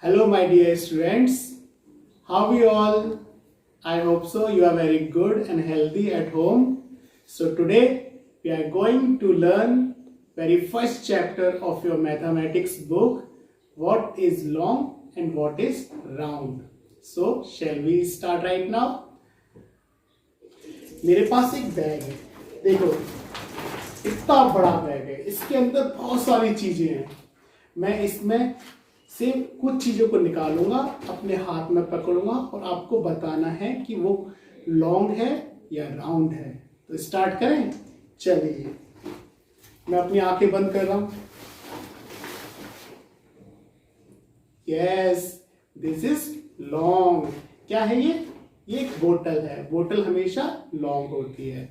Hello, my dear students. How are you all? I hope so. You are very good and healthy at home. So today we are going to learn very first chapter of your mathematics book. What is long and what is round? So shall we start right now? मेरे पास एक bag है. देखो इतना बड़ा bag है. इसके अंदर बहुत सारी चीजें हैं. मैं इसमें से कुछ चीजों को निकालूंगा, अपने हाथ में पकड़ूंगा और आपको बताना है कि वो लॉन्ग है या राउंड है. तो स्टार्ट करें. चलिए मैं अपनी आंखें बंद कर रहा हूं. Yes, this is long. क्या है ये एक बोतल है. बोतल हमेशा लॉन्ग होती है.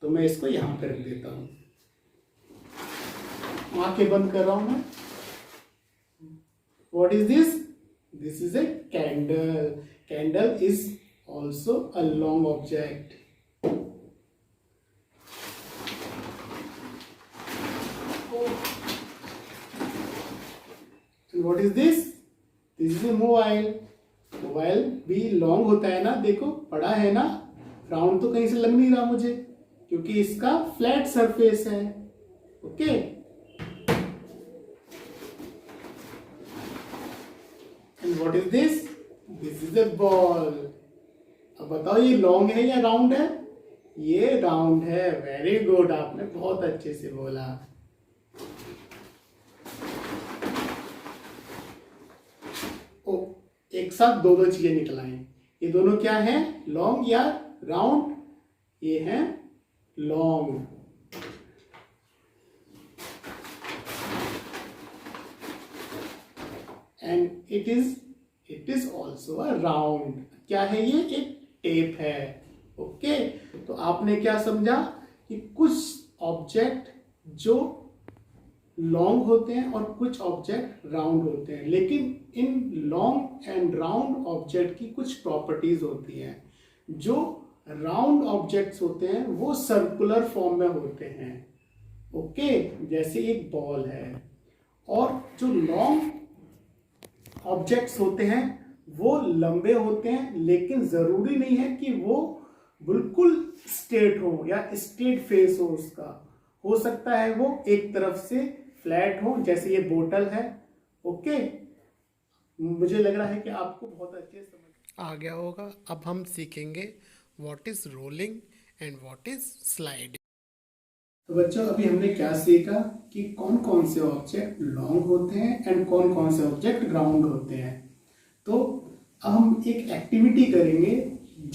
तो मैं इसको यहां पर रख देता हूं. आंखें बंद कर रहा हूं मैं. What is this? This is a candle. Candle is also a long object. And what is this? This is a mobile. Mobile भी लॉन्ग होता है ना. देखो बड़ा है ना. राउंड तो कहीं से लग नहीं रहा मुझे क्योंकि इसका फ्लैट सरफेस है. Okay. And what is this? This is a ball. अब बताओ ये लॉन्ग है या राउंड है? ये राउंड है. वेरी गुड, आपने बहुत अच्छे से बोला. ओ, एक साथ दो दो चीजें निकल आई. ये दोनों क्या है? लॉन्ग या राउंड? ये है long. And it is also a round. क्या है ये? एक टेप है. ओके. तो आपने क्या समझा कि कुछ ऑब्जेक्ट जो लॉन्ग होते हैं और कुछ ऑब्जेक्ट राउंड होते हैं, लेकिन in long and round object की कुछ प्रॉपर्टीज होती हैं. जो राउंड ऑब्जेक्ट्स होते हैं वो सर्कुलर फॉर्म में होते हैं. ओके. जैसे एक बॉल है. और जो लॉन्ग ऑब्जेक्ट्स होते हैं वो लंबे होते हैं, लेकिन जरूरी नहीं है कि वो बिल्कुल स्ट्रेट हो या स्ट्रेट फेस हो. उसका हो सकता है वो एक तरफ से फ्लैट हो, जैसे ये बोतल है. ओके. मुझे लग रहा है कि आपको बहुत अच्छे समझ आ गया होगा. अब हम सीखेंगे what is rolling and what is sliding. तो बच्चों अभी हमने क्या सीखा कि कौन कौन से ऑब्जेक्ट लॉन्ग होते हैं एंड कौन कौन से ऑब्जेक्ट राउंड होते हैं. तो अब हम एक एक्टिविटी करेंगे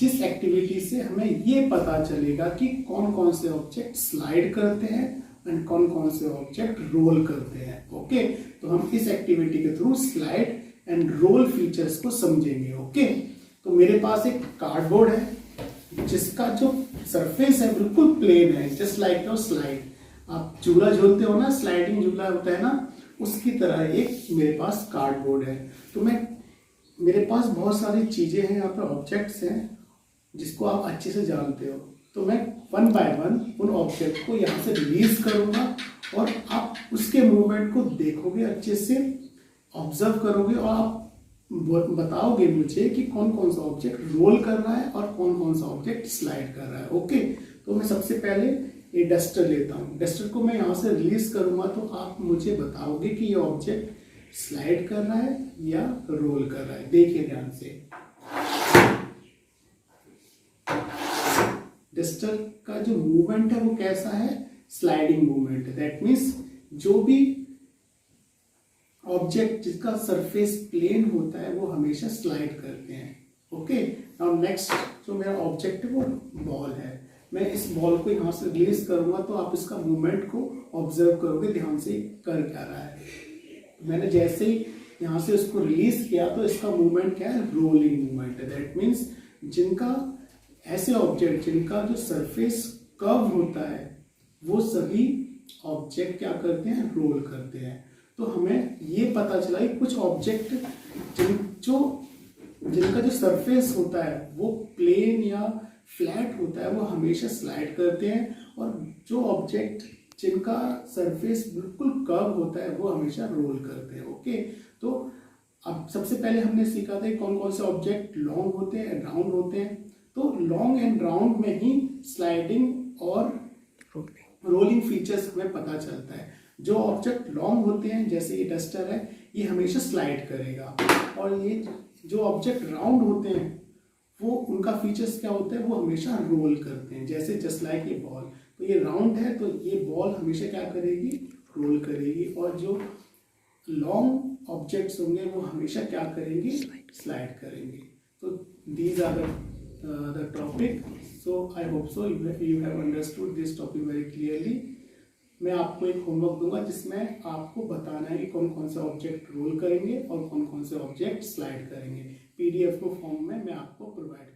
जिस एक्टिविटी से हमें ये पता चलेगा कि कौन कौन से ऑब्जेक्ट स्लाइड करते हैं एंड कौन कौन से ऑब्जेक्ट रोल करते हैं. ओके. तो हम इस एक्टिविटी के through slide and roll features को समझेंगे. ओके. तो मेरे पास एक कार्डबोर्ड है जिसका जो सरफेस है बिल्कुल प्लेन है, जस्ट लाइक योर स्लाइड. आप झूला झूलते हो ना, स्लाइडिंग झूला होता है ना, उसकी तरह एक मेरे पास कार्डबोर्ड है. तो मेरे पास बहुत सारी चीजें हैं यहाँ पे, ऑब्जेक्ट्स हैं जिसको आप अच्छे से जानते हो. तो मैं वन बाय वन उन ऑब्जेक्ट को यहाँ से रिलीज करूंगा और आप उसके मूवमेंट को देखोगे, अच्छे से ऑब्जर्व करोगे और आप बताओगे मुझे कि कौन कौन सा ऑब्जेक्ट रोल कर रहा है और कौन कौन सा ऑब्जेक्ट स्लाइड कर रहा है. ओके. तो मैं सबसे पहले ये डस्टर लेता हूँ. डस्टर को मैं यहाँ से रिलीज करूंगा तो आप मुझे बताओगे कि ये ऑब्जेक्ट स्लाइड कर रहा है या रोल कर रहा है. देखिए ध्यान से. डस्टर का जो मूवमेंट है वो कैसा है? स्लाइडिंग मूवमेंट है. दैट मीन्स जो भी ऑब्जेक्ट जिसका सरफेस प्लेन होता है वो हमेशा स्लाइड करते हैं. ओके. नाउ नेक्स्ट जो मेरा ऑब्जेक्ट है वो बॉल है. मैं इस बॉल को यहाँ से रिलीज करूंगा तो आप इसका मूवमेंट को ऑब्जर्व करोगे ध्यान से कर क्या रहा है. मैंने जैसे ही यहाँ से उसको रिलीज किया तो इसका मूवमेंट क्या है? रोलिंग मूवमेंट है. दैट मीन्स जिनका ऐसे ऑब्जेक्ट जिनका जो सरफेस कर्व होता है वो सभी ऑब्जेक्ट क्या करते हैं? रोल करते हैं. तो हमें ये पता चला कि कुछ ऑब्जेक्ट जिनका जो सरफेस होता है वो प्लेन या फ्लैट होता है वो हमेशा स्लाइड करते हैं, और जो ऑब्जेक्ट जिनका सरफेस बिल्कुल कर्व होता है वो हमेशा रोल करते हैं. ओके. तो अब अब सबसे पहले हमने सीखा था कौन कौन से ऑब्जेक्ट लॉन्ग होते हैं, राउंड होते हैं। तो लॉन्ग एंड राउंड में ही स्लाइडिंग और रोलिंग फीचर्स हमें पता चलता है। जो ऑब्जेक्ट लॉन्ग होते हैं, जैसे ये डस्टर है, ये हमेशा स्लाइड करेगा, और ये जो ऑब्जेक्ट राउंड होते हैं वो उनका फीचर्स क्या होता है, वो हमेशा रोल करते हैं, जैसे जस्ट लाइक ये बॉल। तो ये राउंड है तो ये बॉल हमेशा क्या करेगी, रोल करेगी, और जो लॉन्ग ऑब्जेक्ट्स होंगे वो हमेशा क्या करेंगे, स्लाइड करेंगे। तो these are the topic. So I hope so you have understood this topic very clearly. मैं आपको एक होमवर्क दूंगा जिसमें आपको बताना है कि कौन कौन से ऑब्जेक्ट रोल करेंगे और कौन कौन से ऑब्जेक्ट स्लाइड करेंगे। पीडीएफ को फॉर्म में मैं आपको प्रोवाइड